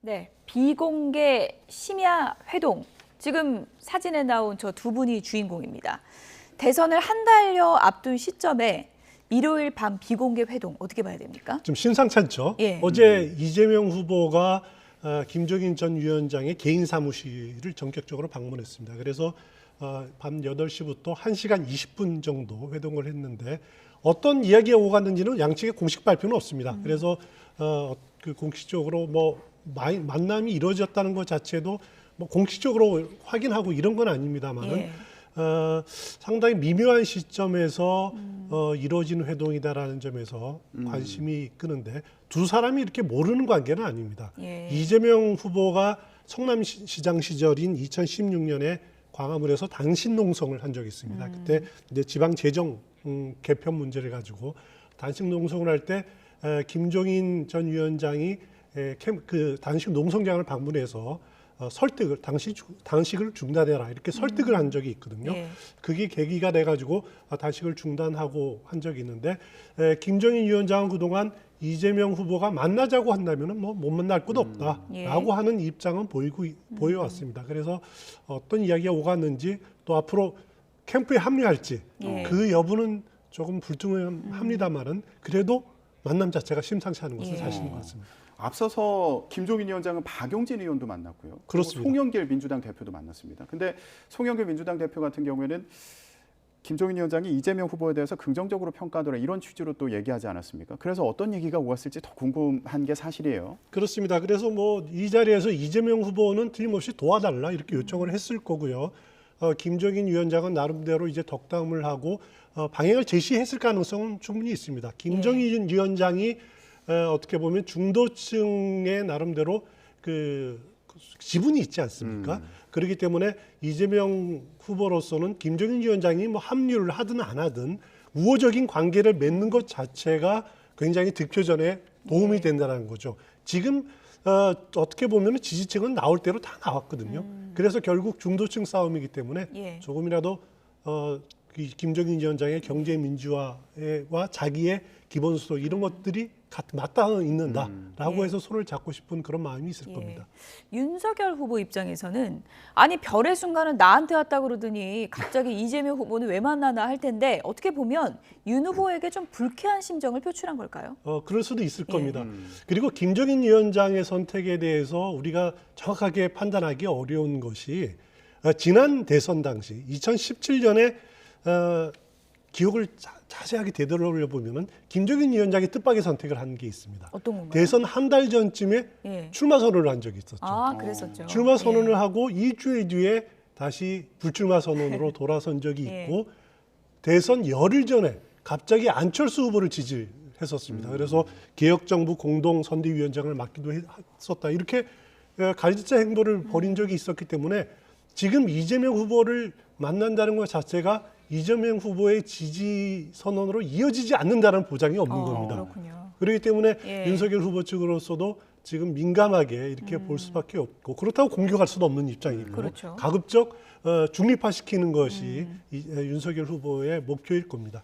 네, 비공개 심야 회동. 지금 사진에 나온 저 두 분이 주인공입니다. 대선을 한 달여 앞둔 시점에 일요일 밤 비공개 회동 어떻게 봐야 됩니까? 좀 심상찮죠. 예. 어제 이재명 후보가 김종인 전 위원장의 개인 사무실을 전격적으로 방문했습니다. 그래서 밤 8시부터 1시간 20분 정도 회동을 했는데 어떤 이야기가 오갔는지는 양측의 공식 발표는 없습니다. 그래서 그 공식적으로 뭐 만남이 이루어졌다는 것 자체도 뭐 공식적으로 확인하고 이런 건 아닙니다만은 예. 상당히 미묘한 시점에서 이루어진 회동이다라는 점에서 관심이 끄는데 두 사람이 이렇게 모르는 관계는 아닙니다. 예. 이재명 후보가 성남시장 시절인 2016년에 광화문에서 단신 농성을 한 적이 있습니다. 그때 이제 지방 재정 개편 문제를 가지고 단식 농성을 할 때 김종인 전 위원장이 그 단식 농성장을 방문해서 설득을 단식을 중단해라 이렇게 설득을 한 적이 있거든요. 예. 그게 계기가 돼가지고 단식을 중단하고 한 적이 있는데 김종인 위원장은 그동안 이재명 후보가 만나자고 한다면은 뭐 못 만날 곳 없다라고 예. 하는 입장은 보여왔습니다. 그래서 어떤 이야기가 오갔는지 또 앞으로 캠프에 합류할지 예. 그 여부는 조금 불투명합니다만은 그래도 만남 자체가 심상치 않은 것은 예. 사실인 것 같습니다. 앞서서 김종인 위원장은 박용진 의원도 만났고요. 그렇습니다. 송영길 민주당 대표도 만났습니다. 근데 송영길 민주당 대표 같은 경우에는 김종인 위원장이 이재명 후보에 대해서 긍정적으로 평가하더라 이런 취지로 또 얘기하지 않았습니까? 그래서 어떤 얘기가 오갔을지 더 궁금한 게 사실이에요. 그렇습니다. 그래서 뭐 이 자리에서 이재명 후보는 틀림없이 도와달라 이렇게 요청을 했을 거고요. 김종인 위원장은 나름대로 이제 덕담을 하고 방향을 제시했을 가능성은 충분히 있습니다. 김종인 위원장이 어떻게 보면 중도층의 나름대로 그 지분이 있지 않습니까? 그렇기 때문에 이재명 후보로서는 김종인 위원장이 뭐 합류를 하든 안 하든 우호적인 관계를 맺는 것 자체가 굉장히 득표전에 도움이 된다는 거죠. 지금 어떻게 보면 지지층은 나올 대로 다 나왔거든요. 그래서 결국 중도층 싸움이기 때문에 예. 조금이라도 김종인 위원장의 경제 민주화와 자기의 기본소득 이런 것들이 맞닿아 있는다라고 해서 손을 잡고 싶은 그런 마음이 있을 예. 겁니다. 윤석열 후보 입장에서는 아니 별의 순간은 나한테 왔다 그러더니 갑자기 이재명 후보는 왜 만나나 할 텐데 어떻게 보면 윤 후보에게 좀 불쾌한 심정을 표출한 걸까요? 그럴 수도 있을 예. 겁니다. 그리고 김종인 위원장의 선택에 대해서 우리가 정확하게 판단하기 어려운 것이 지난 대선 당시 2017년에 기억을 자세하게 되돌려 보면은 김종인 위원장이 뜻밖의 선택을 한 게 있습니다. 어떤 건가요? 대선 한 달 전쯤에 예. 출마 선언을 한 적이 있었죠. 아, 그랬었죠. 출마 선언을 예. 하고 일주일 뒤에 다시 불출마 선언으로 돌아선 적이 예. 있고 대선 열흘 전에 갑자기 안철수 후보를 지지했었습니다. 그래서 개혁정부 공동선대위원장을 맡기도 했었다. 이렇게 갈지자 행보를 벌인 적이 있었기 때문에 지금 이재명 후보를 만난다는 것 자체가 이재명 후보의 지지 선언으로 이어지지 않는다는 보장이 없는 겁니다. 그렇군요. 그렇기 때문에 예. 윤석열 후보 측으로서도 지금 민감하게 이렇게 볼 수밖에 없고 그렇다고 공격할 수도 없는 입장이고 그렇죠. 가급적 중립화시키는 것이 윤석열 후보의 목표일 겁니다.